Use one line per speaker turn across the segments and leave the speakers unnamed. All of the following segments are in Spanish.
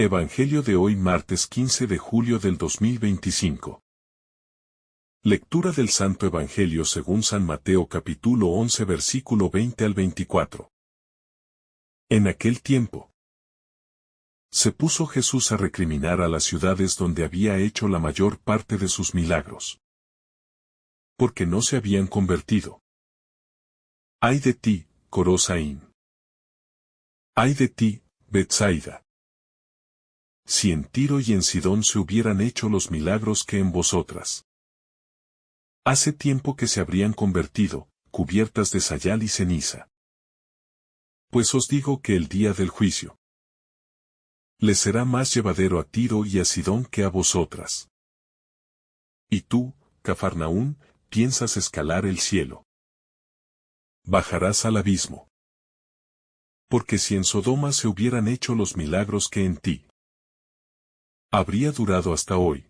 Evangelio de hoy martes 15 de julio del 2025. Lectura del Santo Evangelio según San Mateo capítulo 11 versículo 20 al 24. En aquel tiempo, se puso Jesús a recriminar a las ciudades donde había hecho la mayor parte de sus milagros, porque no se habían convertido. ¡Ay de ti, Corosaín! ¡Ay de ti, Betsaida! Si en Tiro y en Sidón se hubieran hecho los milagros que en vosotras. Hace tiempo que se habrían convertido, cubiertas de sayal y ceniza. Pues os digo que el día del juicio les será más llevadero a Tiro y a Sidón que a vosotras. Y tú, Cafarnaún, piensas escalar el cielo. Bajarás al abismo. Porque si en Sodoma se hubieran hecho los milagros que en ti, habría durado hasta hoy.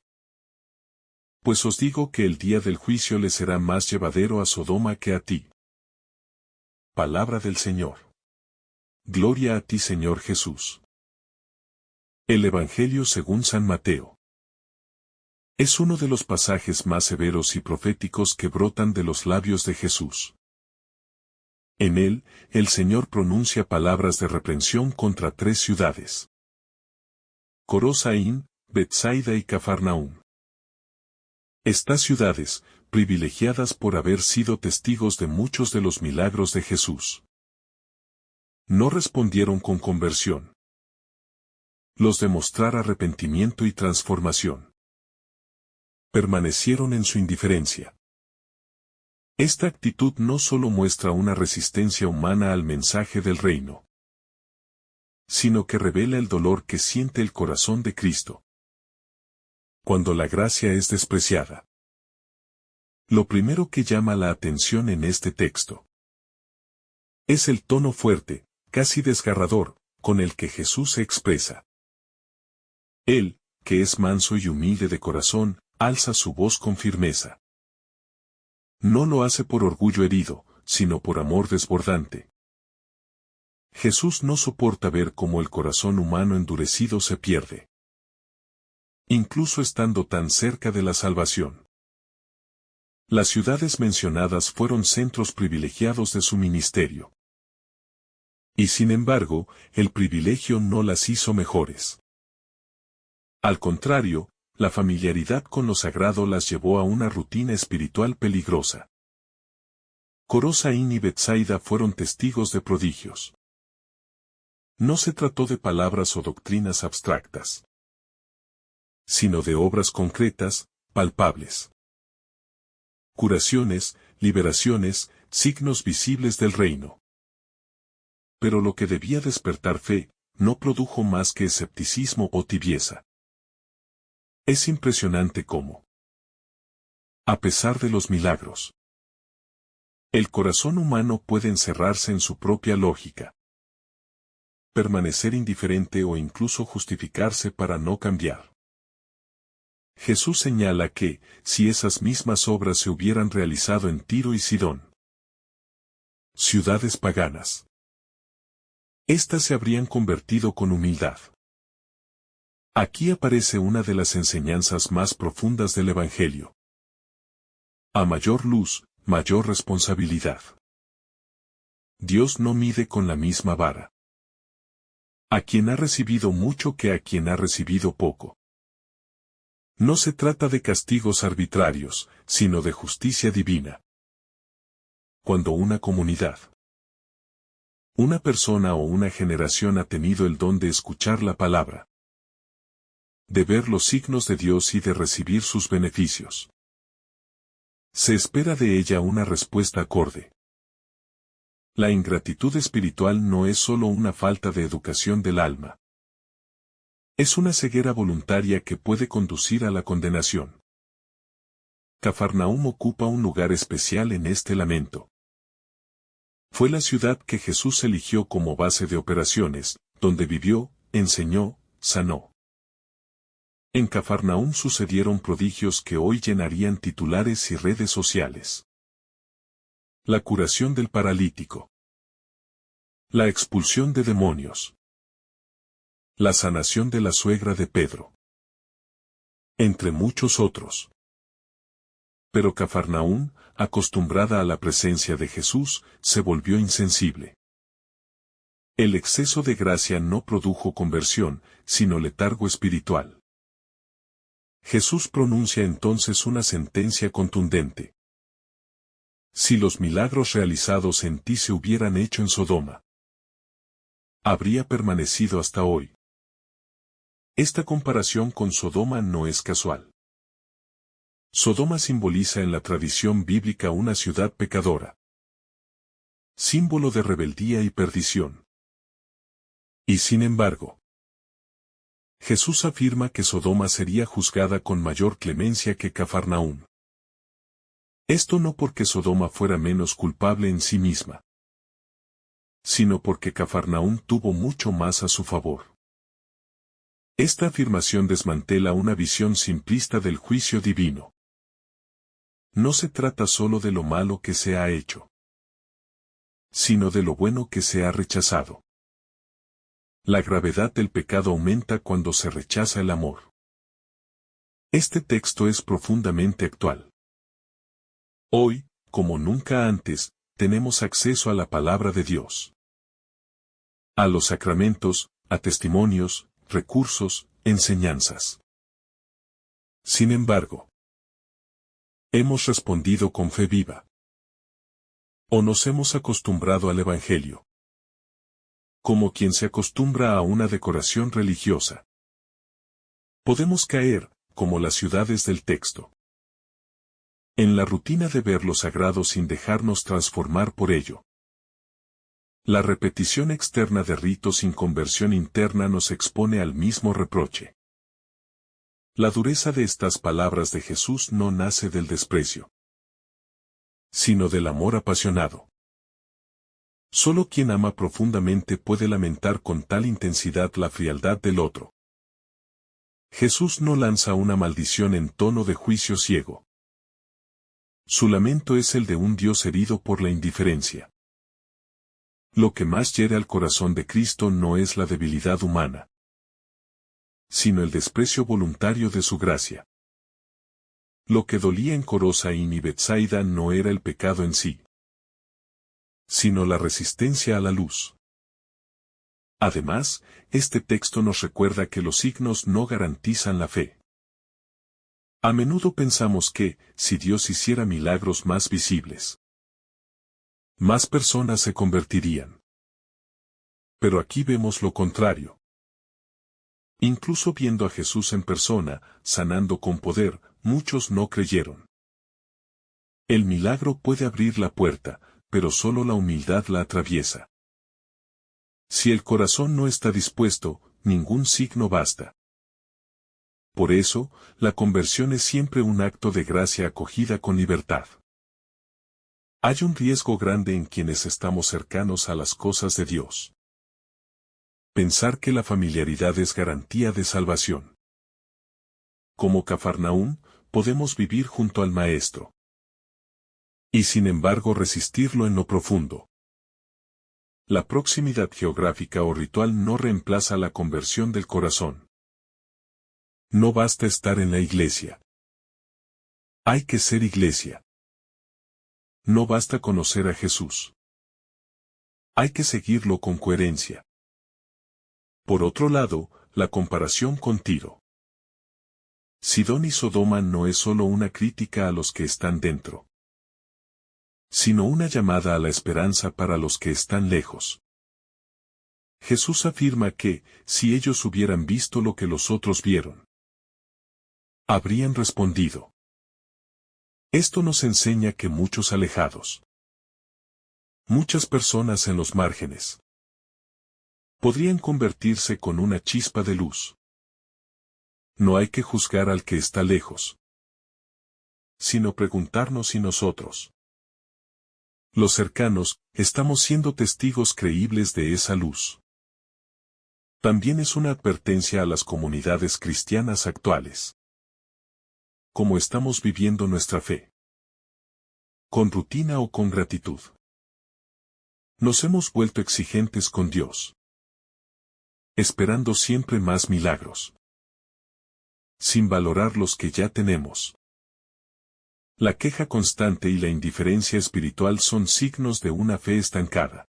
Pues os digo que el día del juicio le será más llevadero a Sodoma que a ti. Palabra del Señor. Gloria a ti, Señor Jesús. El Evangelio según San Mateo. Es uno de los pasajes más severos y proféticos que brotan de los labios de Jesús. En él, el Señor pronuncia palabras de reprensión contra tres ciudades: Corosaín, Betsaida y Cafarnaún. Estas ciudades, privilegiadas por haber sido testigos de muchos de los milagros de Jesús, no respondieron con conversión. Los de mostrar arrepentimiento y transformación permanecieron en su indiferencia. Esta actitud no solo muestra una resistencia humana al mensaje del reino, sino que revela el dolor que siente el corazón de Cristo cuando la gracia es despreciada. Lo primero que llama la atención en este texto es el tono fuerte, casi desgarrador, con el que Jesús se expresa. Él, que es manso y humilde de corazón, alza su voz con firmeza. No lo hace por orgullo herido, sino por amor desbordante. Jesús no soporta ver cómo el corazón humano endurecido se pierde, incluso estando tan cerca de la salvación. Las ciudades mencionadas fueron centros privilegiados de su ministerio. Y sin embargo, el privilegio no las hizo mejores. Al contrario, la familiaridad con lo sagrado las llevó a una rutina espiritual peligrosa. Corosaín y Betsaida fueron testigos de prodigios. No se trató de palabras o doctrinas abstractas, sino de obras concretas, palpables. Curaciones, liberaciones, signos visibles del reino. Pero lo que debía despertar fe, no produjo más que escepticismo o tibieza. Es impresionante cómo, a pesar de los milagros, el corazón humano puede encerrarse en su propia lógica, permanecer indiferente o incluso justificarse para no cambiar. Jesús señala que, si esas mismas obras se hubieran realizado en Tiro y Sidón, ciudades paganas, éstas se habrían convertido con humildad. Aquí aparece una de las enseñanzas más profundas del Evangelio. A mayor luz, mayor responsabilidad. Dios no mide con la misma vara a quien ha recibido mucho que a quien ha recibido poco. No se trata de castigos arbitrarios, sino de justicia divina. Cuando una comunidad, una persona o una generación ha tenido el don de escuchar la palabra, de ver los signos de Dios y de recibir sus beneficios, se espera de ella una respuesta acorde. La ingratitud espiritual no es solo una falta de educación del alma. Es una ceguera voluntaria que puede conducir a la condenación. Cafarnaúm ocupa un lugar especial en este lamento. Fue la ciudad que Jesús eligió como base de operaciones, donde vivió, enseñó, sanó. En Cafarnaúm sucedieron prodigios que hoy llenarían titulares y redes sociales. La curación del paralítico. La expulsión de demonios. La sanación de la suegra de Pedro. Entre muchos otros. Pero Cafarnaún, acostumbrada a la presencia de Jesús, se volvió insensible. El exceso de gracia no produjo conversión, sino letargo espiritual. Jesús pronuncia entonces una sentencia contundente. Si los milagros realizados en ti se hubieran hecho en Sodoma, habría permanecido hasta hoy. Esta comparación con Sodoma no es casual. Sodoma simboliza en la tradición bíblica una ciudad pecadora, símbolo de rebeldía y perdición. Y sin embargo, Jesús afirma que Sodoma sería juzgada con mayor clemencia que Cafarnaún. Esto no porque Sodoma fuera menos culpable en sí misma, sino porque Cafarnaún tuvo mucho más a su favor. Esta afirmación desmantela una visión simplista del juicio divino. No se trata solo de lo malo que se ha hecho, sino de lo bueno que se ha rechazado. La gravedad del pecado aumenta cuando se rechaza el amor. Este texto es profundamente actual. Hoy, como nunca antes, tenemos acceso a la palabra de Dios, a los sacramentos, a testimonios, recursos, enseñanzas. Sin embargo, hemos respondido con fe viva. O nos hemos acostumbrado al Evangelio, como quien se acostumbra a una decoración religiosa. Podemos caer, como las ciudades del texto, en la rutina de ver lo sagrado sin dejarnos transformar por ello. La repetición externa de ritos sin conversión interna nos expone al mismo reproche. La dureza de estas palabras de Jesús no nace del desprecio, sino del amor apasionado. Solo quien ama profundamente puede lamentar con tal intensidad la frialdad del otro. Jesús no lanza una maldición en tono de juicio ciego. Su lamento es el de un Dios herido por la indiferencia. Lo que más hiere al corazón de Cristo no es la debilidad humana, sino el desprecio voluntario de su gracia. Lo que dolía en Corosaín y Betsaida no era el pecado en sí, sino la resistencia a la luz. Además, este texto nos recuerda que los signos no garantizan la fe. A menudo pensamos que, si Dios hiciera milagros más visibles, más personas se convertirían. Pero aquí vemos lo contrario. Incluso viendo a Jesús en persona, sanando con poder, muchos no creyeron. El milagro puede abrir la puerta, pero solo la humildad la atraviesa. Si el corazón no está dispuesto, ningún signo basta. Por eso, la conversión es siempre un acto de gracia acogida con libertad. Hay un riesgo grande en quienes estamos cercanos a las cosas de Dios. Pensar que la familiaridad es garantía de salvación. Como Cafarnaún, podemos vivir junto al Maestro, y sin embargo resistirlo en lo profundo. La proximidad geográfica o ritual no reemplaza la conversión del corazón. No basta estar en la iglesia. Hay que ser iglesia. No basta conocer a Jesús. Hay que seguirlo con coherencia. Por otro lado, la comparación con Tiro. Sidón y Sodoma no es solo una crítica a los que están dentro, sino una llamada a la esperanza para los que están lejos. Jesús afirma que, si ellos hubieran visto lo que los otros vieron, habrían respondido. Esto nos enseña que muchos alejados, muchas personas en los márgenes, podrían convertirse con una chispa de luz. No hay que juzgar al que está lejos, sino preguntarnos si nosotros, los cercanos, estamos siendo testigos creíbles de esa luz. También es una advertencia a las comunidades cristianas actuales. ¿Cómo estamos viviendo nuestra fe? ¿Con rutina o con gratitud? Nos hemos vuelto exigentes con Dios. esperando siempre más milagros, sin valorar los que ya tenemos. La queja constante y la indiferencia espiritual son signos de una fe estancada.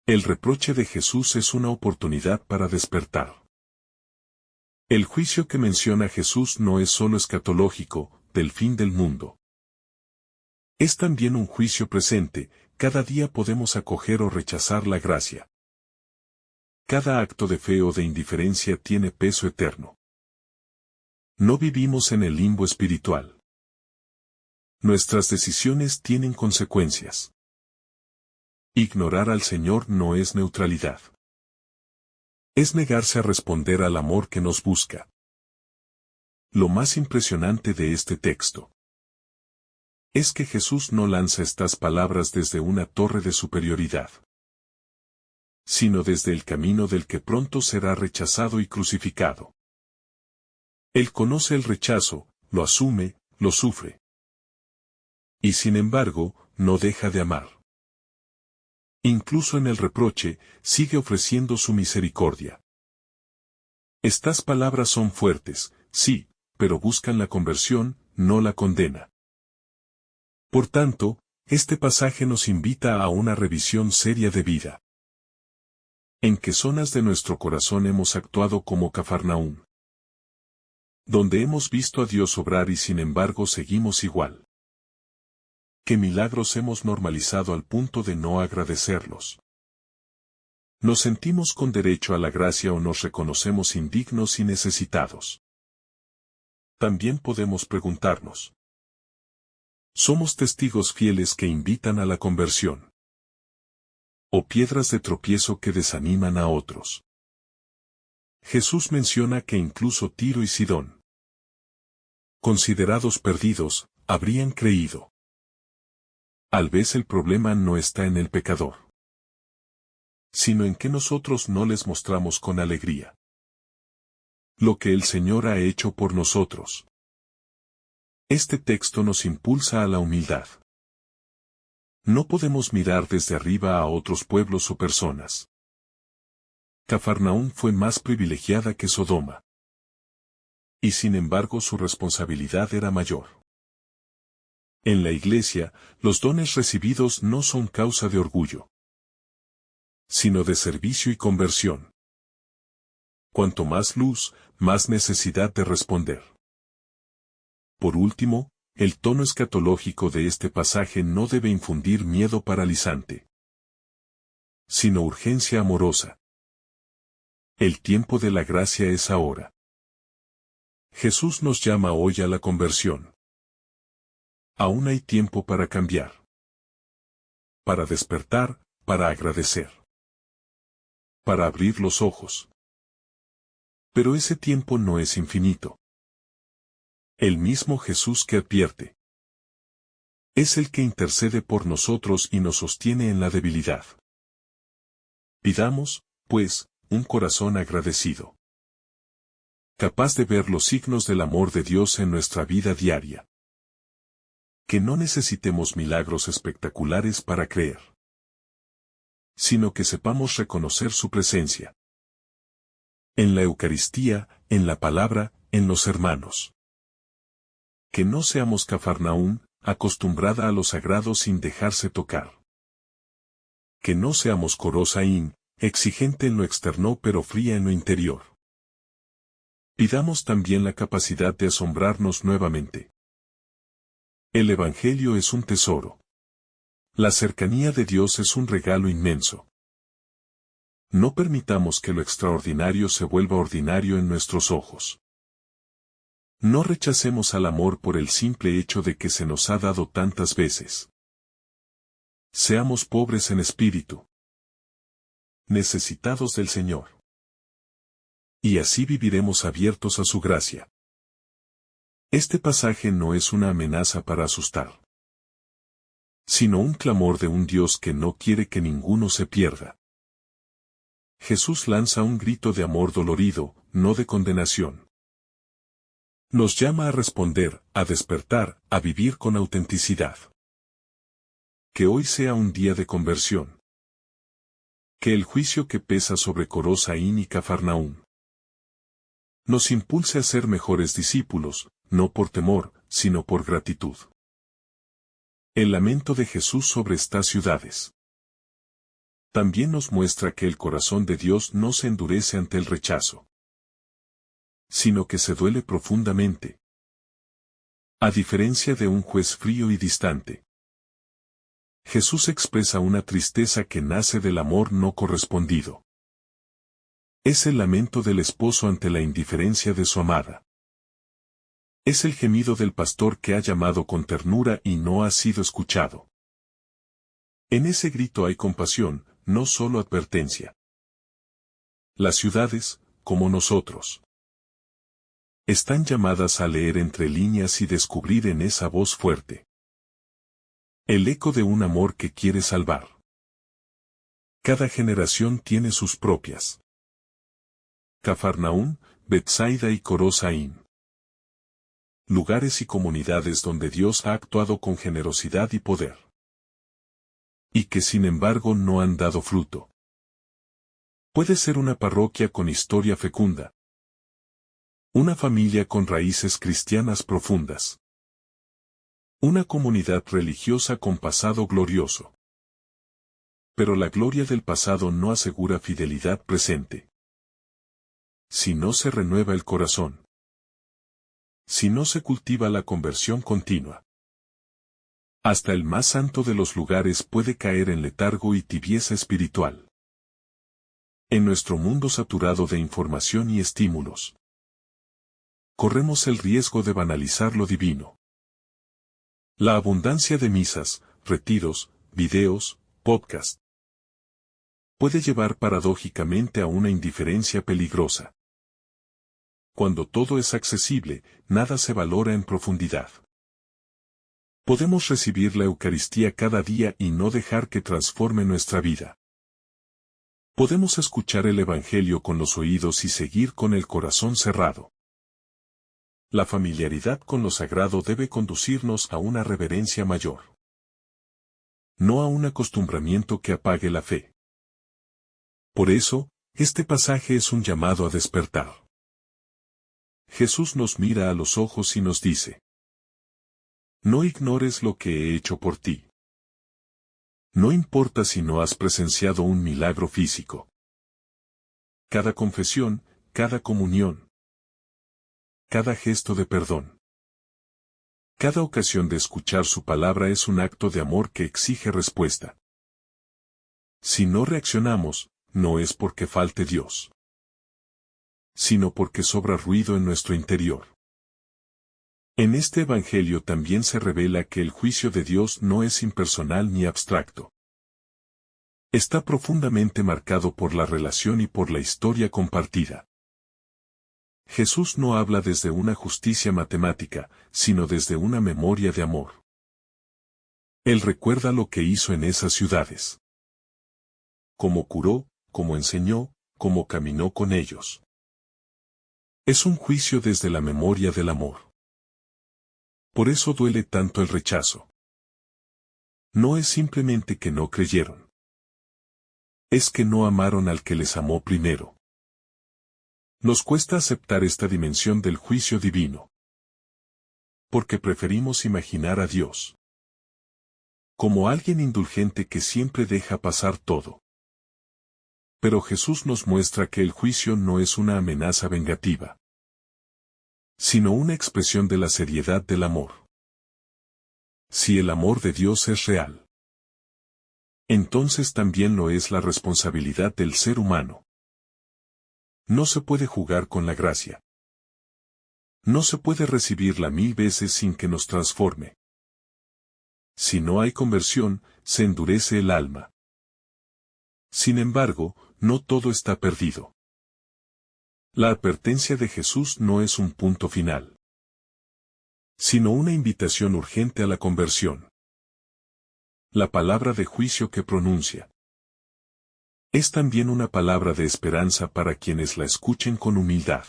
El reproche de Jesús es una oportunidad para despertar. El juicio que menciona Jesús no es solo escatológico, del fin del mundo. Es también un juicio presente, cada día podemos acoger o rechazar la gracia. Cada acto de fe o de indiferencia tiene peso eterno. No vivimos en el limbo espiritual. Nuestras decisiones tienen consecuencias. Ignorar al Señor no es neutralidad. Es negarse a responder al amor que nos busca. Lo más impresionante de este texto es que Jesús no lanza estas palabras desde una torre de superioridad, sino desde el camino del que pronto será rechazado y crucificado. Él conoce el rechazo, lo asume, lo sufre. Y sin embargo, no deja de amar. Incluso en el reproche, sigue ofreciendo su misericordia. Estas palabras son fuertes, sí, pero buscan la conversión, no la condena. Por tanto, este pasaje nos invita a una revisión seria de vida. ¿En qué zonas de nuestro corazón hemos actuado como Cafarnaúm? Donde hemos visto a Dios obrar y sin embargo seguimos igual. ¿Qué milagros hemos normalizado al punto de no agradecerlos? ¿Nos sentimos con derecho a la gracia o nos reconocemos indignos y necesitados? También podemos preguntarnos: ¿somos testigos fieles que invitan a la conversión? ¿O piedras de tropiezo que desaniman a otros? Jesús menciona que incluso Tiro y Sidón, considerados perdidos, habrían creído. Tal vez el problema no está en el pecador, sino en que nosotros no les mostramos con alegría lo que el Señor ha hecho por nosotros. Este texto nos impulsa a la humildad. No podemos mirar desde arriba a otros pueblos o personas. Cafarnaúm fue más privilegiada que Sodoma. Y sin embargo su responsabilidad era mayor. En la Iglesia, los dones recibidos no son causa de orgullo, sino de servicio y conversión. Cuanto más luz, más necesidad de responder. Por último, el tono escatológico de este pasaje no debe infundir miedo paralizante, sino urgencia amorosa. El tiempo de la gracia es ahora. Jesús nos llama hoy a la conversión. Aún hay tiempo para cambiar, para despertar, para agradecer, para abrir los ojos. Pero ese tiempo no es infinito. El mismo Jesús que advierte es el que intercede por nosotros y nos sostiene en la debilidad. Pidamos, pues, un corazón agradecido, capaz de ver los signos del amor de Dios en nuestra vida diaria. Que no necesitemos milagros espectaculares para creer, sino que sepamos reconocer su presencia. En la Eucaristía, en la palabra, en los hermanos. Que no seamos Cafarnaúm, acostumbrada a lo sagrado sin dejarse tocar. Que no seamos Corosaín, exigente en lo externo pero fría en lo interior. Pidamos también la capacidad de asombrarnos nuevamente. El Evangelio es un tesoro. La cercanía de Dios es un regalo inmenso. No permitamos que lo extraordinario se vuelva ordinario en nuestros ojos. No rechacemos al amor por el simple hecho de que se nos ha dado tantas veces. Seamos pobres en espíritu, necesitados del Señor. Y así viviremos abiertos a su gracia. Este pasaje no es una amenaza para asustar, sino un clamor de un Dios que no quiere que ninguno se pierda. Jesús lanza un grito de amor dolorido, no de condenación. Nos llama a responder, a despertar, a vivir con autenticidad. Que hoy sea un día de conversión. Que el juicio que pesa sobre Corosaín y Cafarnaún nos impulse a ser mejores discípulos, no por temor, sino por gratitud. El lamento de Jesús sobre estas ciudades también nos muestra que el corazón de Dios no se endurece ante el rechazo, sino que se duele profundamente. A diferencia de un juez frío y distante, Jesús expresa una tristeza que nace del amor no correspondido. Es el lamento del esposo ante la indiferencia de su amada. Es el gemido del pastor que ha llamado con ternura y no ha sido escuchado. En ese grito hay compasión, no solo advertencia. Las ciudades, como nosotros, están llamadas a leer entre líneas y descubrir en esa voz fuerte el eco de un amor que quiere salvar. Cada generación tiene sus propias. Cafarnaún, Betsaida y Corosaín. Lugares y comunidades donde Dios ha actuado con generosidad y poder. Y que sin embargo no han dado fruto. Puede ser una parroquia con historia fecunda. Una familia con raíces cristianas profundas. Una comunidad religiosa con pasado glorioso. Pero la gloria del pasado no asegura fidelidad presente. Si no se renueva el corazón. Si no se cultiva la conversión continua. Hasta el más santo de los lugares puede caer en letargo y tibieza espiritual. En nuestro mundo saturado de información y estímulos, corremos el riesgo de banalizar lo divino. La abundancia de misas, retiros, videos, podcast, puede llevar paradójicamente a una indiferencia peligrosa. Cuando todo es accesible, nada se valora en profundidad. Podemos recibir la Eucaristía cada día y no dejar que transforme nuestra vida. Podemos escuchar el Evangelio con los oídos y seguir con el corazón cerrado. La familiaridad con lo sagrado debe conducirnos a una reverencia mayor. No a un acostumbramiento que apague la fe. Por eso, este pasaje es un llamado a despertar. Jesús nos mira a los ojos y nos dice: no ignores lo que he hecho por ti. No importa si no has presenciado un milagro físico. Cada confesión, cada comunión, cada gesto de perdón, cada ocasión de escuchar su palabra es un acto de amor que exige respuesta. Si no reaccionamos, no es porque falte Dios, sino porque sobra ruido en nuestro interior. En este Evangelio también se revela que el juicio de Dios no es impersonal ni abstracto. Está profundamente marcado por la relación y por la historia compartida. Jesús no habla desde una justicia matemática, sino desde una memoria de amor. Él recuerda lo que hizo en esas ciudades. Cómo curó, cómo enseñó, cómo caminó con ellos. Es un juicio desde la memoria del amor. Por eso duele tanto el rechazo. No es simplemente que no creyeron. Es que no amaron al que les amó primero. Nos cuesta aceptar esta dimensión del juicio divino. Porque preferimos imaginar a Dios como alguien indulgente que siempre deja pasar todo. Pero Jesús nos muestra que el juicio no es una amenaza vengativa, sino una expresión de la seriedad del amor. Si el amor de Dios es real, entonces también lo es la responsabilidad del ser humano. No se puede jugar con la gracia. No se puede recibirla 1000 veces sin que nos transforme. Si no hay conversión, se endurece el alma. Sin embargo, no todo está perdido. La advertencia de Jesús no es un punto final, sino una invitación urgente a la conversión. La palabra de juicio que pronuncia es también una palabra de esperanza para quienes la escuchen con humildad.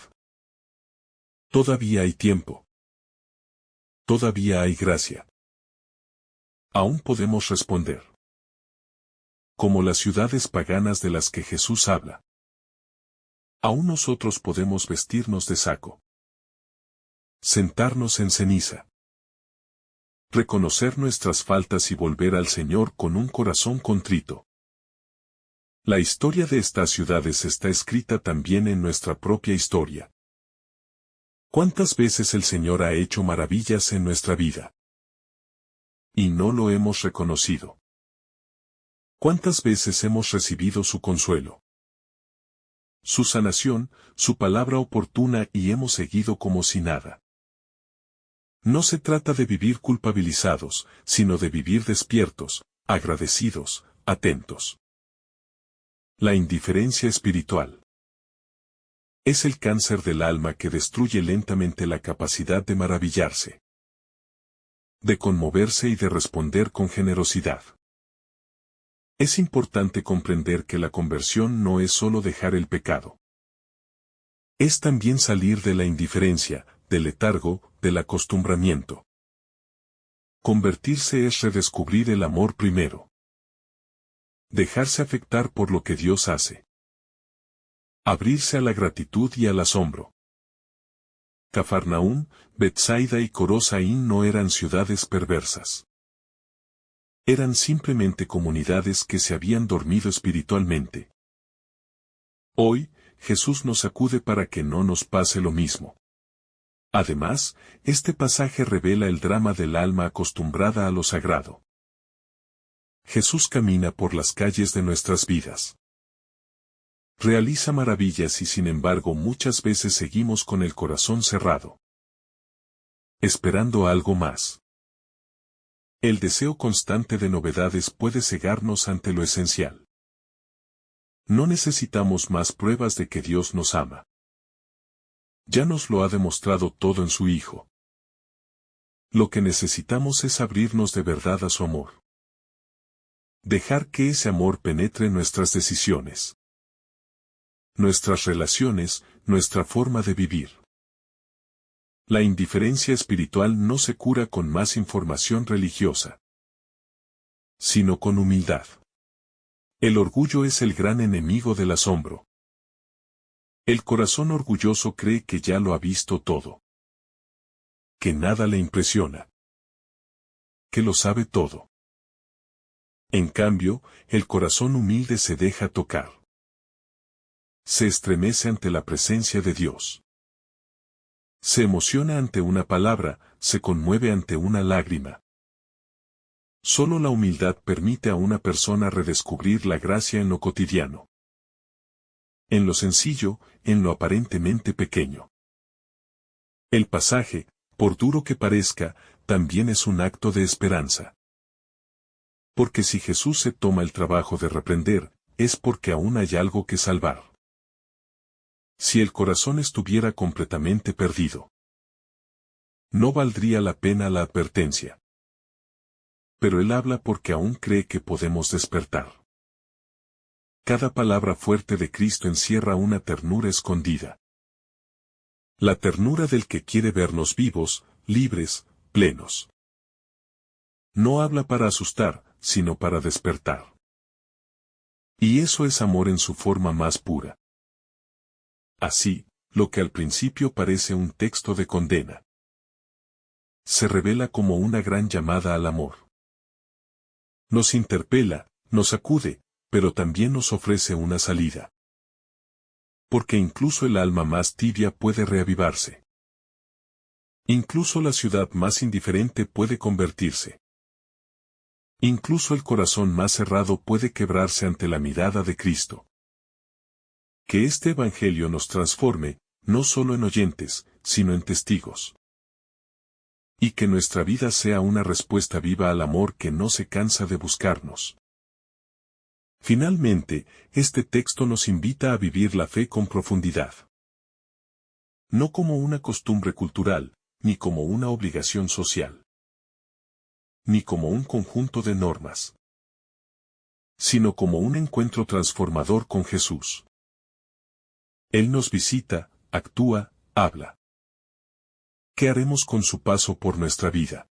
Todavía hay tiempo. Todavía hay gracia. Aún podemos responder. como las ciudades paganas de las que Jesús habla. Aún nosotros podemos vestirnos de saco, sentarnos en ceniza, reconocer nuestras faltas y volver al Señor con un corazón contrito. La historia de estas ciudades está escrita también en nuestra propia historia. ¿Cuántas veces el Señor ha hecho maravillas en nuestra vida? Y no lo hemos reconocido. ¿Cuántas veces hemos recibido su consuelo, su sanación, su palabra oportuna y hemos seguido como si nada? No se trata de vivir culpabilizados, sino de vivir despiertos, agradecidos, atentos. La indiferencia espiritual es el cáncer del alma que destruye lentamente la capacidad de maravillarse, de conmoverse y de responder con generosidad. Es importante comprender que la conversión no es solo dejar el pecado. Es también salir de la indiferencia, del letargo, del acostumbramiento. Convertirse es redescubrir el amor primero. Dejarse afectar por lo que Dios hace. Abrirse a la gratitud y al asombro. Cafarnaúm, Betsaida y Corosaín no eran ciudades perversas. Eran simplemente comunidades que se habían dormido espiritualmente. Hoy, Jesús nos acude para que no nos pase lo mismo. Además, este pasaje revela el drama del alma acostumbrada a lo sagrado. Jesús camina por las calles de nuestras vidas. Realiza maravillas y sin embargo muchas veces seguimos con el corazón cerrado, esperando algo más. El deseo constante de novedades puede cegarnos ante lo esencial. No necesitamos más pruebas de que Dios nos ama. Ya nos lo ha demostrado todo en su Hijo. Lo que necesitamos es abrirnos de verdad a su amor. Dejar que ese amor penetre nuestras decisiones, nuestras relaciones, nuestra forma de vivir. La indiferencia espiritual no se cura con más información religiosa, sino con humildad. El orgullo es el gran enemigo del asombro. El corazón orgulloso cree que ya lo ha visto todo, que nada le impresiona, que lo sabe todo. En cambio, el corazón humilde se deja tocar. Se estremece ante la presencia de Dios. Se emociona ante una palabra, se conmueve ante una lágrima. Solo la humildad permite a una persona redescubrir la gracia en lo cotidiano, en lo sencillo, en lo aparentemente pequeño. El pasaje, por duro que parezca, también es un acto de esperanza. Porque si Jesús se toma el trabajo de reprender, es porque aún hay algo que salvar. Si el corazón estuviera completamente perdido, no valdría la pena la advertencia. Pero Él habla porque aún cree que podemos despertar. Cada palabra fuerte de Cristo encierra una ternura escondida. La ternura del que quiere vernos vivos, libres, plenos. No habla para asustar, sino para despertar. Y eso es amor en su forma más pura. Así, lo que al principio parece un texto de condena, se revela como una gran llamada al amor. Nos interpela, nos acude, pero también nos ofrece una salida. Porque incluso el alma más tibia puede reavivarse. Incluso la ciudad más indiferente puede convertirse. Incluso el corazón más cerrado puede quebrarse ante la mirada de Cristo. Que este Evangelio nos transforme, no solo en oyentes, sino en testigos. Y que nuestra vida sea una respuesta viva al amor que no se cansa de buscarnos. Finalmente, este texto nos invita a vivir la fe con profundidad. No como una costumbre cultural, ni como una obligación social, ni como un conjunto de normas, sino como un encuentro transformador con Jesús. Él nos visita, actúa, habla. ¿Qué haremos con su paso por nuestra vida?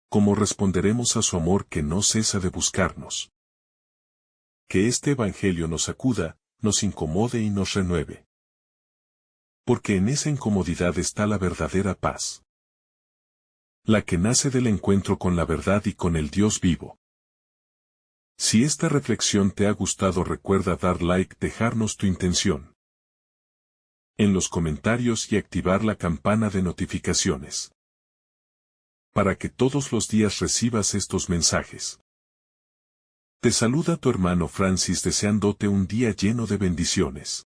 ¿Cómo responderemos a su amor que no cesa de buscarnos? que este Evangelio nos sacuda, nos incomode y nos renueve. Porque en esa incomodidad está la verdadera paz. La que nace del encuentro con la verdad y con el Dios vivo. Si esta reflexión te ha gustado, recuerda dar like, dejarnos tu intención en los comentarios y activar la campana de notificaciones, para que todos los días recibas estos mensajes. Te saluda tu hermano Francis deseándote un día lleno de bendiciones.